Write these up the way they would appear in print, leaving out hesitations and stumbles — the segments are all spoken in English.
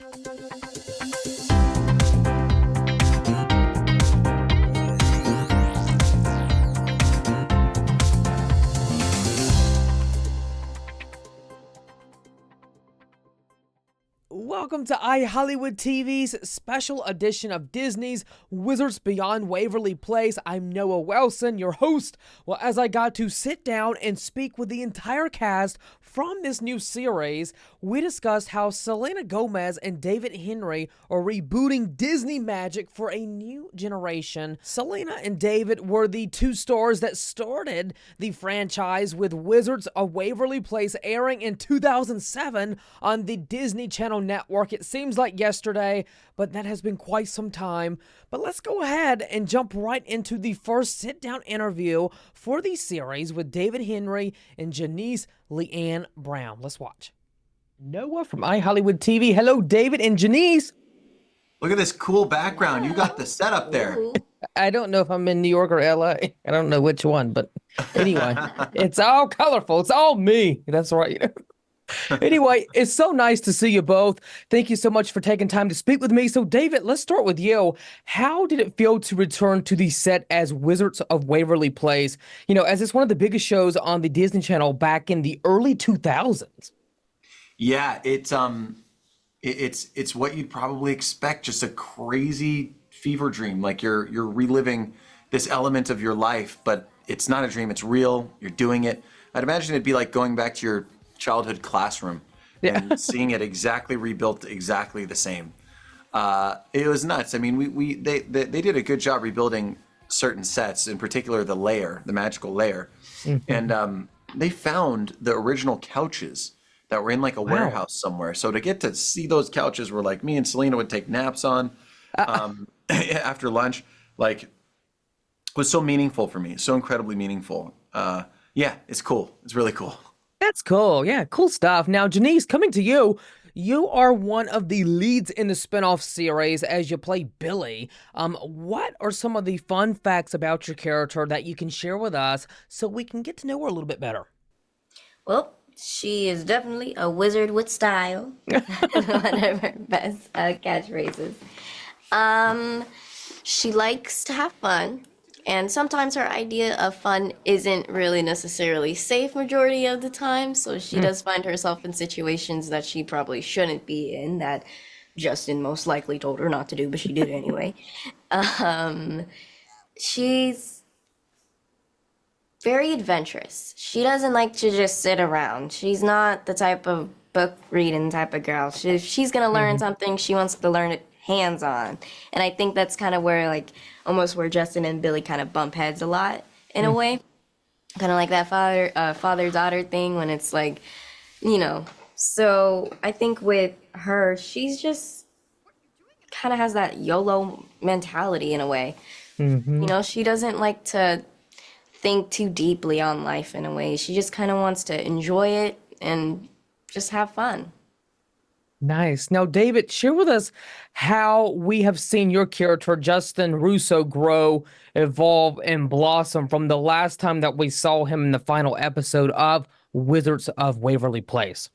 Welcome to iHollywoodTV's special edition of Disney's Wizards Beyond Waverly Place. I'm Noah Wilson, your host. Well, as I got to sit down and speak with the entire cast from this new series, we discussed how Selena Gomez and David Henrie are rebooting Disney magic for a new generation. Selena and David were the two stars that started the franchise, with Wizards of Waverly Place airing in 2007 on the Disney Channel network. It seems like yesterday, but that has been quite some time. But let's go ahead and jump right into the first sit-down interview for the series with David Henrie and Janice LeAnn Brown. Let's watch. Noah from iHollywoodTV. Hello, David and Janice. Look at this cool background. You got the setup there. I don't know if I'm in New York or LA. I don't know which one, but anyway, it's all colorful. It's all me. That's right. Anyway, it's so nice to see you both. Thank you so much for taking time to speak with me. So, David, let's start with you. How did it feel to return to the set as Wizards of Waverly Place? You know, as it's one of the biggest shows on the Disney Channel back in the early 2000s. Yeah, it's what you'd probably expect. Just a crazy fever dream. Like you're reliving this element of your life, but it's not a dream. It's real. You're doing it. I'd imagine it'd be like going back to your childhood classroom and seeing it exactly rebuilt, exactly the same. It was nuts. I mean, they did a good job rebuilding certain sets, in particular the magical lair, and they found the original couches that were in like a warehouse somewhere. So to get to see those couches were like me and Selena would take naps on after lunch, like was so meaningful for me, so incredibly meaningful. Yeah, it's cool. It's really cool. That's cool. Yeah, cool stuff. Now, Janice, coming to you, you are one of the leads in the spinoff series as you play Billy. What are some of the fun facts about your character that you can share with us so we can get to know her a little bit better? Well, she is definitely a wizard with style. One of her best catchphrases. She likes to have fun. And sometimes her idea of fun isn't really necessarily safe majority of the time. So she does find herself in situations that she probably shouldn't be in, that Justin most likely told her not to do, but she did anyway. She's very adventurous. She doesn't like to just sit around. She's not the type of book reading type of girl. If she's going to learn something, she wants to learn it hands-on. And I think that's kind of where, like, almost where Justin and Billy kind of bump heads a lot in a way. Kind of like that father-daughter thing when it's like, you know. So I think with her, she's just kind of has that YOLO mentality in a way. You know, she doesn't like to think too deeply on life in a way. She just kind of wants to enjoy it and just have fun. Nice. Now, David, share with us how we have seen your character, Justin Russo, grow, evolve, and blossom from the last time that we saw him in the final episode of Wizards of Waverly Place.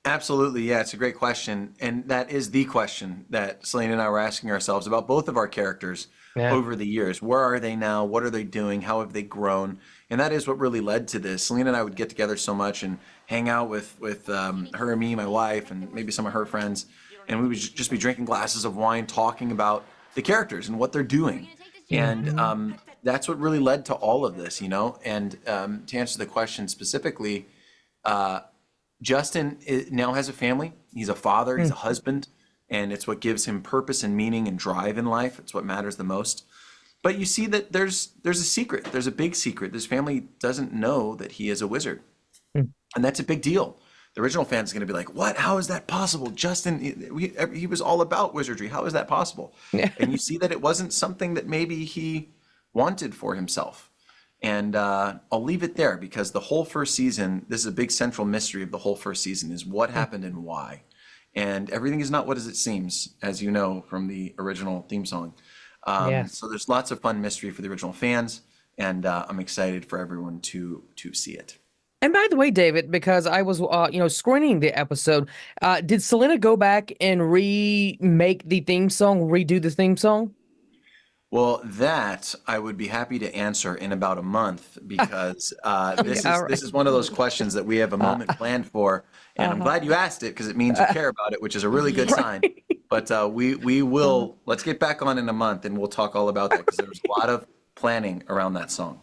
Absolutely. Yeah, it's a great question. And that is the question that Selena and I were asking ourselves about both of our characters over the years. Where are they now? What are they doing? How have they grown? And that is what really led to this. Selena and I would get together so much and hang out with her and me, my wife, and maybe some of her friends. And we would just be drinking glasses of wine, talking about the characters and what they're doing. And that's what really led to all of this, you know. And to answer the question specifically, Justin now has a family. He's a father. He's a husband. And it's what gives him purpose and meaning and drive in life. It's what matters the most. But you see that there's a secret. There's a big secret. This family doesn't know that he is a wizard. And that's a big deal. The original fans are going to be like, what? How is that possible? Justin, he was all about wizardry. How is that possible? And you see that it wasn't something that maybe he wanted for himself. And I'll leave it there because the whole first season, this is a big central mystery of the whole first season, is what happened and why. And everything is not what it seems, as you know from the original theme song. So there's lots of fun mystery for the original fans, and I'm excited for everyone to see it. And by the way, David, because I was, screening the episode, did Selena go back and remake the theme song, redo the theme song? Well, that I would be happy to answer in about a month because Okay, all this right. is one of those questions that we have a Uh, moment planned for, and I'm uh, glad you asked it because it means you uh, care about it, which is a really good sign. right. But we Uh, will let's get back on in a month and we'll talk all about that because there was a lot of planning around that song.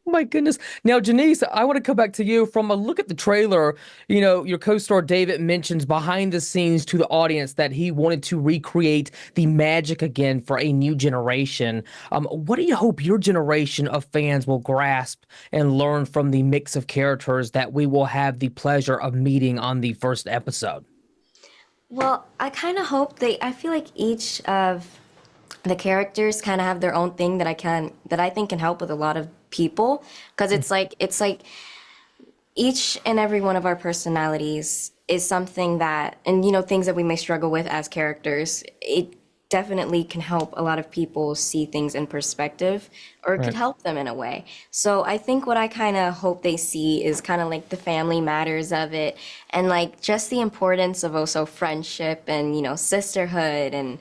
My goodness. Now, Janice, I want to come back to you from a look at the trailer. Your co-star David mentions behind the scenes to the audience that he wanted to recreate the magic again for a new generation. What do you hope your generation of fans will grasp and learn from the mix of characters that we will have the pleasure of meeting on the first episode? Well, I kind of hope I feel like each of the characters kind of have their own thing that I think can help with a lot of people because it's like each and every one of our personalities is something that, and things that we may struggle with as characters, it definitely can help a lot of people see things in perspective, or it could Right. help them in a way. So I think what I kind of hope they see is kind of like the family matters of it, and like just the importance of also friendship and sisterhood, and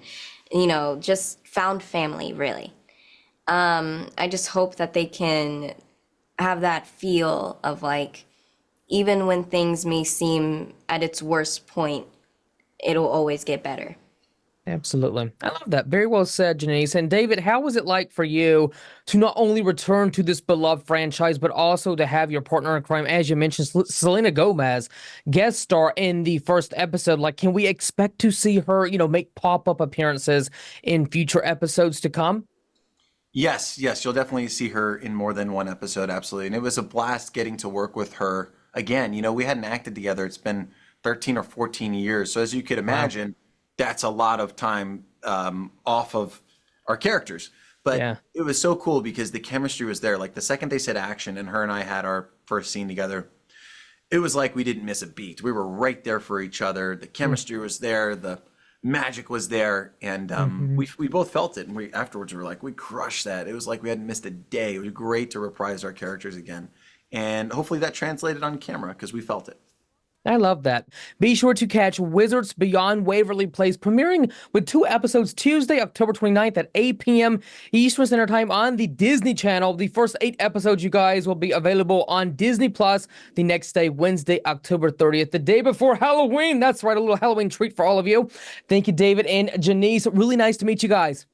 just found family, really. I just hope that they can have that feel of like, even when things may seem at its worst point, it'll always get better. Absolutely. I love that. Very well said, Janice. And David, how was it like for you to not only return to this beloved franchise, but also to have your partner in crime, as you mentioned, Selena Gomez, guest star in the first episode? Like, can we expect to see her, make pop-up appearances in future episodes to come? Yes, yes, you'll definitely see her in more than one episode, absolutely. And it was a blast getting to work with her again. We hadn't acted together. It's been 13 or 14 years. So as you could Wow. imagine, that's a lot of time off of our characters. But Yeah. it was so cool because the chemistry was there. Like the second they said action and her and I had our first scene together, it was like we didn't miss a beat. We were right there for each other. The chemistry was there. The magic was there, and Mm-hmm. we both felt it. And we afterwards we were like, we crushed that. It was like we hadn't missed a day. It was great to reprise our characters again, and hopefully that translated on camera because we felt it. I love that. Be sure to catch Wizards Beyond Waverly Place, premiering with 2 episodes Tuesday, October 29th at 8 p.m. Eastern Standard Time on the Disney Channel. The first 8 episodes, you guys, will be available on Disney Plus the next day, Wednesday, October 30th, the day before Halloween. That's right, a little Halloween treat for all of you. Thank you, David and Janice. Really nice to meet you guys.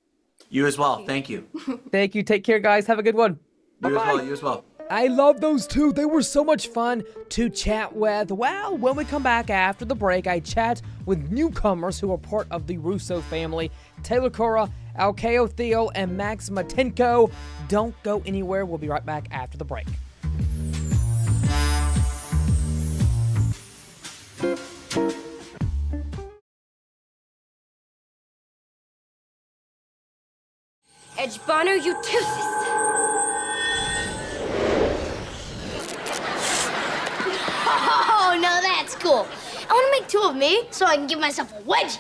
You as well. Thank you. Thank you. Take care, guys. Have a good one. You as Bye-bye. well. You as well. I love those two. They were so much fun to chat with. Well, when we come back after the break, I chat with newcomers who are part of the Russo family, Taylor Cora, Alkaio Thiele, and Max Matenko. Don't go anywhere. We'll be right back after the break. Edgebano Utilsis. Oh, now that's cool. I want to make 2 of me so I can give myself a wedgie.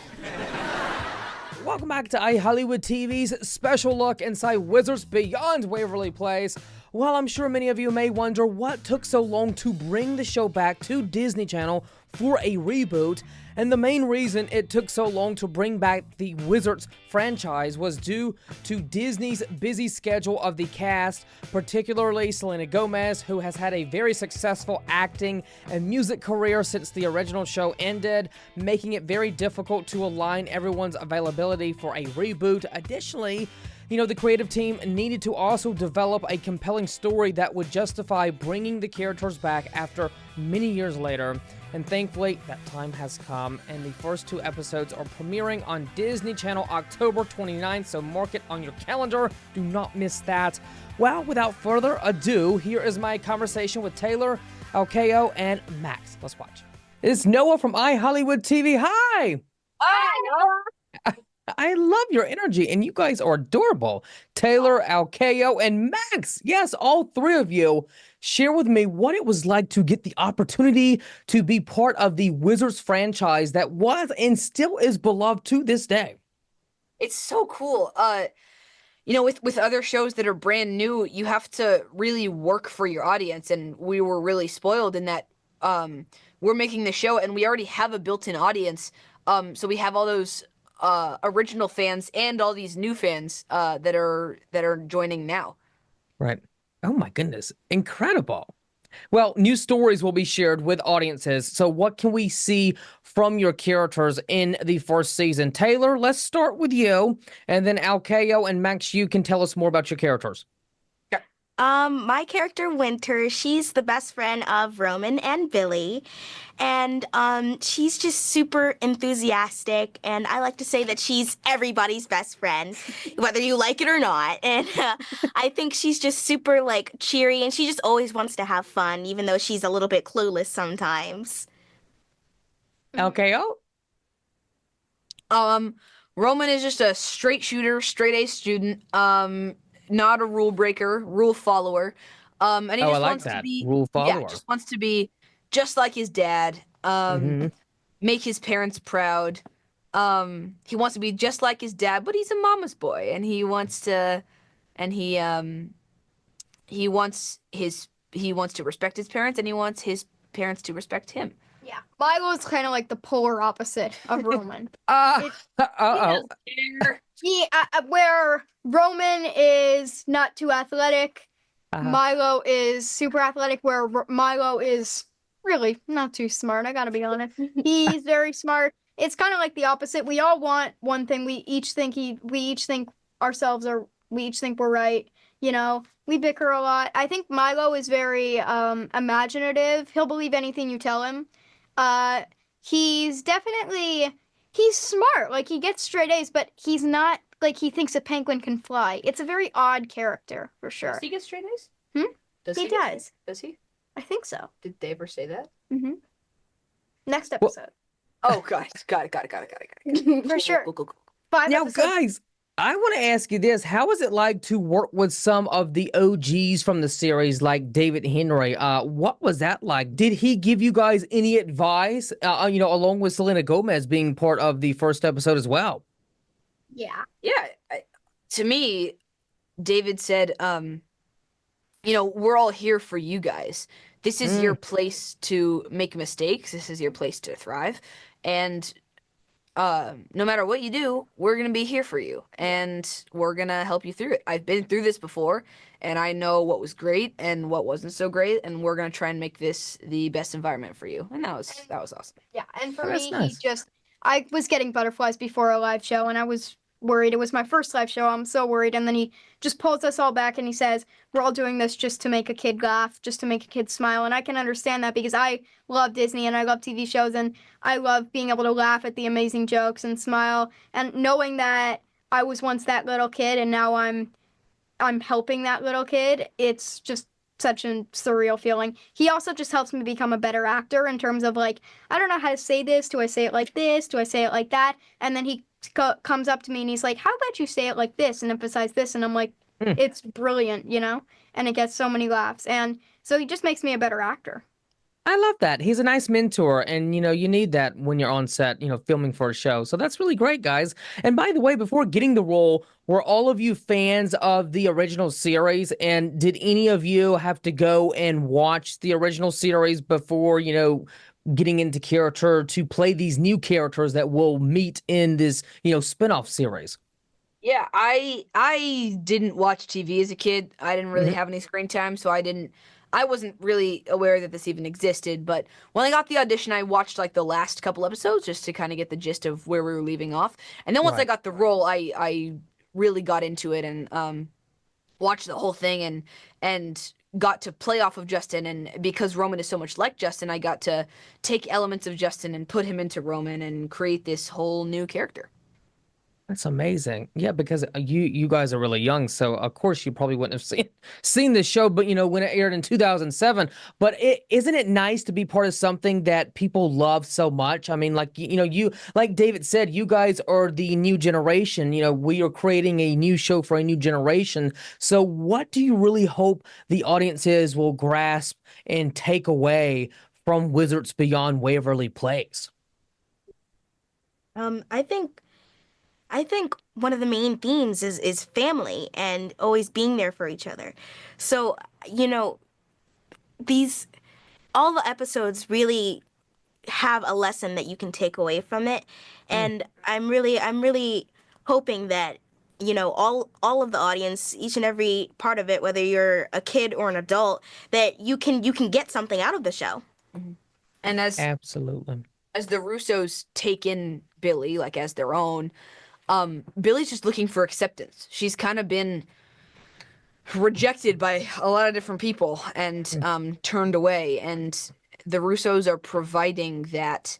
Welcome back to iHollywood TV's special look inside Wizards Beyond Waverly Place. Well, I'm sure many of you may wonder what took so long to bring the show back to Disney Channel for a reboot, and the main reason it took so long to bring back the Wizards franchise was due to Disney's busy schedule of the cast, particularly Selena Gomez, who has had a very successful acting and music career since the original show ended, making it very difficult to align everyone's availability for a reboot. Additionally, the creative team needed to also develop a compelling story that would justify bringing the characters back after many years later. And thankfully, that time has come, and the first 2 episodes are premiering on Disney Channel October 29th, so mark it on your calendar. Do not miss that. Well, without further ado, here is my conversation with Taylor, Alkaio, and Max. Let's watch. It's Noah from iHollywood TV. Hi! I love your energy, and you guys are adorable. Taylor, Alkaio, and Max. Yes, all 3 of you. Share with me what it was like to get the opportunity to be part of the Wizards franchise that was and still is beloved to this day. It's so cool. with other shows that are brand new, you have to really work for your audience, and we were really spoiled in that we're making the show and we already have a built-in audience. So we have all those original fans and all these new fans that are joining now. Right. Oh my goodness. Incredible. Well, new stories will be shared with audiences. So what can we see from your characters in the first season? Taylor, let's start with you. And then Alkaio and Max, you can tell us more about your characters. My character Winter, she's the best friend of Roman and Billy, and she's just super enthusiastic, and I like to say that she's everybody's best friend, whether you like it or not. And I think she's just super like cheery, and she just always wants to have fun, even though she's a little bit clueless sometimes. Alkaio? Roman is just a straight shooter, straight A student. Not a rule breaker, rule follower. And he just I like wants that. to be Rule follower. Yeah, just wants to be just like his dad. Make his parents proud. He wants to be just like his dad, but he's a mama's boy, and he wants to respect his parents, and he wants his parents to respect him. Yeah, Milo's kind of like the polar opposite of Roman. Where Roman is not too athletic, Milo is super athletic. Where Milo is really not too smart. I gotta be honest. He's very smart. It's kind of like the opposite. We all want one thing. We each think we're right. You know, we bicker a lot. I think Milo is very imaginative. He'll believe anything you tell him. He's smart. Like, he gets straight A's, but he's not like he thinks a penguin can fly. It's a very odd character, for sure. Does he get straight A's? He does. Does he? I think so. Did they ever say that? Mm-hmm. Next episode. Oh, got it. For sure. Cool. 5 Now, episodes. guys, I want to ask you this. How is it like to work with some of the OGs from the series, like David Henrie? What was that like? Did he give you guys any advice, along with Selena Gomez being part of the first episode as well? Yeah. Yeah. To me, David said, we're all here for you guys. This is your place to make mistakes. This is your place to thrive. And no matter what you do, we're going to be here for you, and we're going to help you through it. I've been through this before, and I know what was great and what wasn't so great, and we're going to try and make this the best environment for you. And that was awesome. Yeah, and for That's me, nice. I was getting butterflies before a live show, and I was worried. It was my first live show. I'm so worried. And then he just pulls us all back and he says, we're all doing this just to make a kid laugh, just to make a kid smile. And I can understand that because I love Disney and I love TV shows, and I love being able to laugh at the amazing jokes and smile. And knowing that I was once that little kid and now I'm helping that little kid, it's just such a surreal feeling. He also just helps me become a better actor in terms of, like, I don't know how to say this. Do I say it like this? Do I say it like that? And then he comes up to me and he's like, how about you say it like this and emphasize this? And I'm like, it's brilliant, and it gets so many laughs. And so he just makes me a better actor. I love that. He's a nice mentor, and you need that when you're on set, filming for a show. So that's really great, guys. And by the way, before getting the role, were all of you fans of the original series? And did any of you have to go and watch the original series before, getting into character to play these new characters that will meet in this, spin-off series? Yeah, I didn't watch TV as a kid. I didn't really have any screen time, so I wasn't really aware that this even existed. But when I got the audition, I watched like the last couple episodes just to kind of get the gist of where we were leaving off. And then once I got the role, I really got into it and watched the whole thing and got to play off of Justin. And because Roman is so much like Justin, I got to take elements of Justin and put him into Roman and create this whole new character. That's amazing. Yeah, because you guys are really young, so of course you probably wouldn't have seen this show, but when it aired in 2007. But isn't it nice to be part of something that people love so much? I mean, like you, like David said, you guys are the new generation. We are creating a new show for a new generation. So what do you really hope the audiences will grasp and take away from Wizards Beyond Waverly Place? I think I think one of the main themes is family and always being there for each other. So, you know, these all the episodes really have a lesson that you can take away from it. And I'm really hoping that, you know, all of the audience, each and every part of it, whether you're a kid or an adult, that you can get something out of the show. And Absolutely. as the Russos take in Billy like as their own, Billy's just looking for acceptance. She's kind of been rejected by a lot of different people and turned away, and the Russos are providing that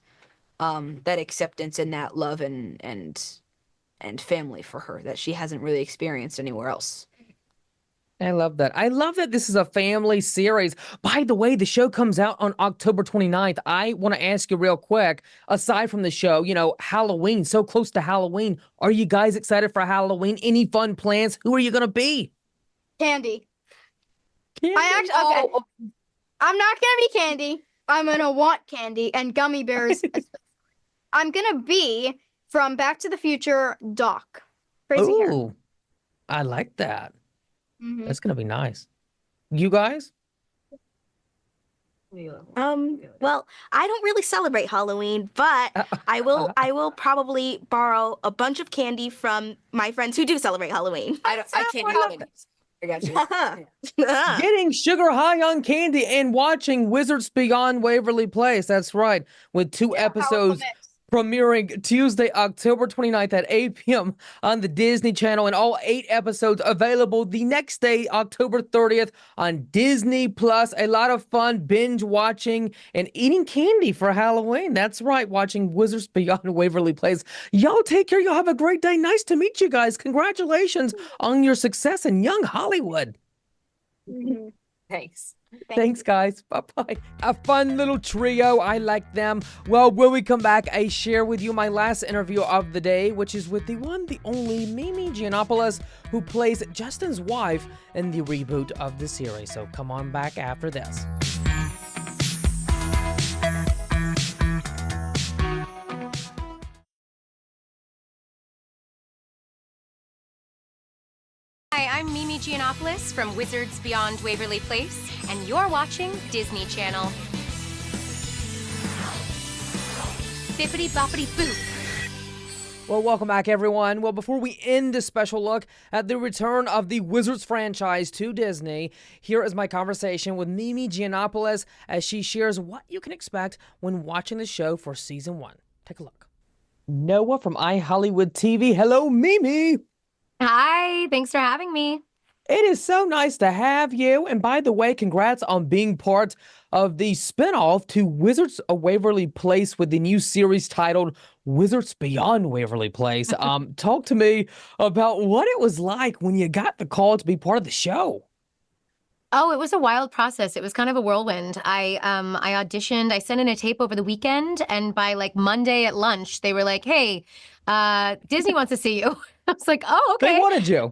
that acceptance and that love and family for her that she hasn't really experienced anywhere else. I love that. I love that this is a family series. By the way, the show comes out on October 29th. I want to ask you real quick, aside from the show, you know, Halloween, so close to Halloween. Are you guys excited for Halloween? Any fun plans? Who are you going to be? Candy. Candy? I actually, okay. I'm not gonna be Candy. I'm gonna want candy and gummy bears. I'm gonna be from Back to the Future, Doc. Crazy hair. Ooh, I like that. Mhm. That's going to be nice. You guys? Well, I don't really celebrate Halloween, but I will probably borrow a bunch of candy from my friends who do celebrate Halloween. I can't help it. I got you. Getting sugar high on candy and watching Wizards Beyond Waverly Place. That's right. With two episodes premiering Tuesday, October 29th at 8 p.m. on the Disney Channel, and all 8 episodes available the next day, October 30th on Disney Plus. A lot of fun binge watching and eating candy for Halloween. That's right, watching Wizards Beyond Waverly Place. Y'all take care. Y'all have a great day. Nice to meet you guys. Congratulations on your success in young Hollywood. Thanks. Thanks, guys. Bye-bye. A fun little trio. I like them. Well, when we come back, I share with you my last interview of the day, which is with the one, the only Mimi Gianopulos, who plays Justin's wife in the reboot of the series. So come on back after this. Hi, I'm Mimi Gianopulos from Wizards Beyond Waverly Place, and you're watching Disney Channel. Bippity boppity boop. Well, welcome back, everyone. Well, before we end this special look at the return of the Wizards franchise to Disney, here is my conversation with Mimi Gianopulos as she shares what you can expect when watching the show for season 1. Take a look. Noah from iHollywoodTV. Hello, Mimi. Hi, thanks for having me. It is so nice to have you. And by the way, congrats on being part of the spinoff to Wizards of Waverly Place with the new series titled Wizards Beyond Waverly Place. Talk to me about what it was like when you got the call to be part of the show. Oh, it was a wild process. It was kind of a whirlwind. I auditioned. I sent in a tape over the weekend, and by like Monday at lunch, they were like, "Hey, Disney wants to see you." I was like, "Oh, okay." They wanted you.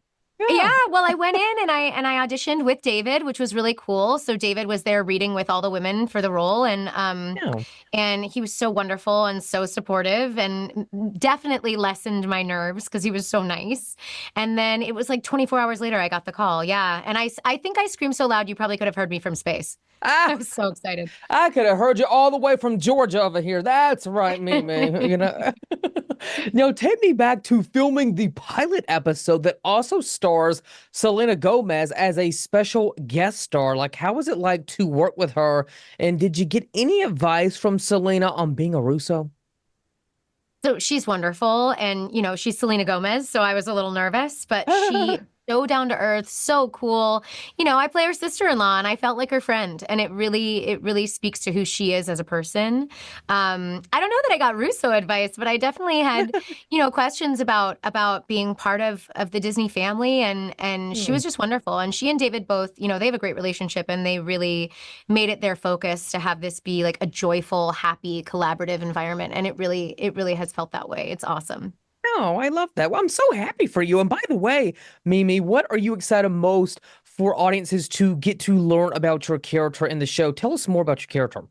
Yeah, well, I went in and I auditioned with David, which was really cool. So David was there reading with all the women for the role, and he was so wonderful and so supportive, and definitely lessened my nerves because he was so nice. And then it was like 24 hours later, I got the call. Yeah, and I think I screamed so loud you probably could have heard me from space. I was so excited. I could have heard you all the way from Georgia over here. That's right, Mimi. You know. Now, take me back to filming the pilot episode that also stars Selena Gomez as a special guest star. Like, how was it like to work with her? And did you get any advice from Selena on being a Russo? So she's wonderful, and you know, she's Selena Gomez, so I was a little nervous, but she so down to earth, so cool. You know, I play her sister-in-law, and I felt like her friend, and it really speaks to who she is as a person. I don't know that I got Russo advice, but I definitely had, you know, questions about being part of the Disney family, and she was just wonderful. And she and David both, you know, they have a great relationship, and they really made it their focus to have this be like a joyful, happy, collaborative environment, and it really has felt that way. It's awesome. Oh, I love that. Well, I'm so happy for you. And by the way, Mimi, what are you excited most for audiences to get to learn about your character in the show? Tell us more about your character.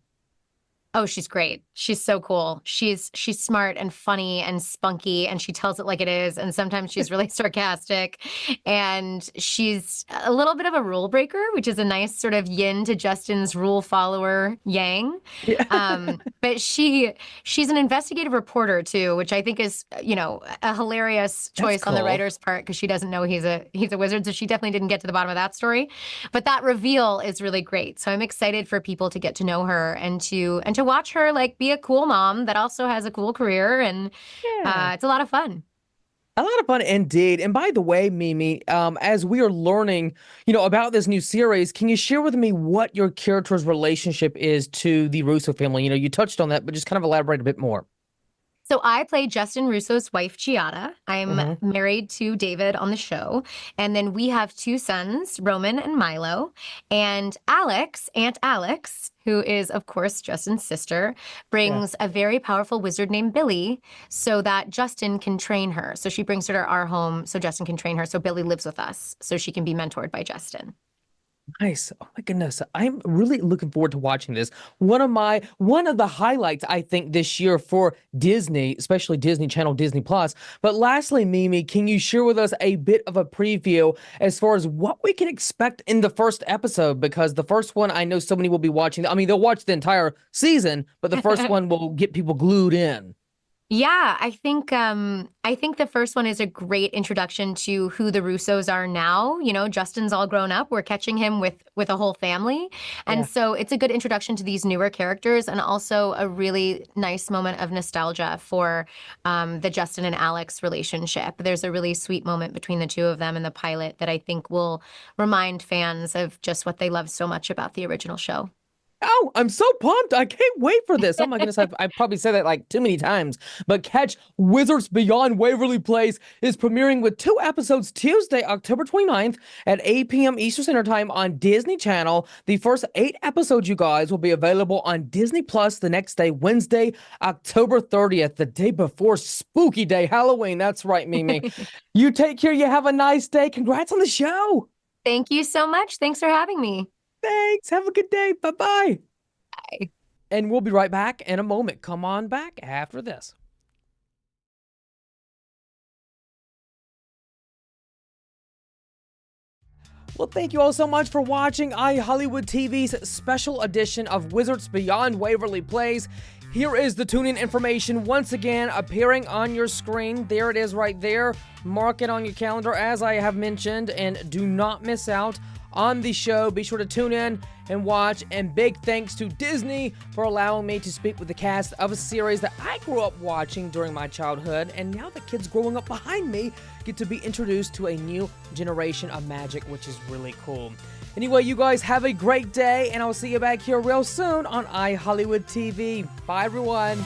Oh, she's great. She's so cool. She's smart and funny and spunky, and she tells it like it is. And sometimes she's really sarcastic. And she's a little bit of a rule breaker, which is a nice sort of yin to Justin's rule follower yang. But she's an investigative reporter too, which I think is, a hilarious choice on the cool. writer's part because she doesn't know he's a wizard. So she definitely didn't get to the bottom of that story. But that reveal is really great. So I'm excited for people to get to know her and to watch her like be a cool mom that also has a cool career, and it's a lot of fun. A lot of fun indeed. And by the way, Mimi, as we are learning, about this new series, can you share with me what your character's relationship is to the Russo family? You touched on that, but just kind of elaborate a bit more. So I play Justin Russo's wife, Giada. I'm married to David on the show. And then we have two sons, Roman and Milo. And Alex, Aunt Alex, who is, of course, Justin's sister, brings a very powerful wizard named Billy so that Justin can train her. So she brings her to our home so Justin can train her. So Billy lives with us so she can be mentored by Justin. Nice. Oh my goodness. I'm really looking forward to watching this. One of the highlights, I think, this year for Disney, especially Disney Channel, Disney Plus. But lastly, Mimi, can you share with us a bit of a preview as far as what we can expect in the first episode? Because the first one, I know so many will be watching. I mean, they'll watch the entire season, but the first one will get people glued in. Yeah, I think the first one is a great introduction to who the Russos are now. Justin's all grown up. We're catching him with a whole family. And so it's a good introduction to these newer characters and also a really nice moment of nostalgia for the Justin and Alex relationship. There's a really sweet moment between the two of them in the pilot that I think will remind fans of just what they love so much about the original show. Oh, I'm so pumped. I can't wait for this. Oh my goodness, I probably said that like too many times. But catch Wizards Beyond Waverly Place is premiering with 2 episodes Tuesday, October 29th at 8 p.m. Eastern Standard Time on Disney Channel. The first 8 episodes, you guys, will be available on Disney Plus the next day, Wednesday, October 30th, the day before Spooky Day, Halloween. That's right, Mimi. You take care. You have a nice day. Congrats on the show. Thank you so much. Thanks for having me. Thanks. Have a good day. Bye-bye. Bye. And we'll be right back in a moment. Come on back after this. Well, thank you all so much for watching iHollywoodTV's special edition of Wizards Beyond Waverly Place. Here is the tune-in information once again appearing on your screen. There it is right there. Mark it on your calendar as I have mentioned, and do not miss out on the show. Be sure to tune in and watch. And big thanks to Disney for allowing me to speak with the cast of a series that I grew up watching during my childhood. And now the kids growing up behind me get to be introduced to a new generation of magic, which is really cool. Anyway, you guys have a great day, and I'll see you back here real soon on iHollywoodTV. Bye, everyone.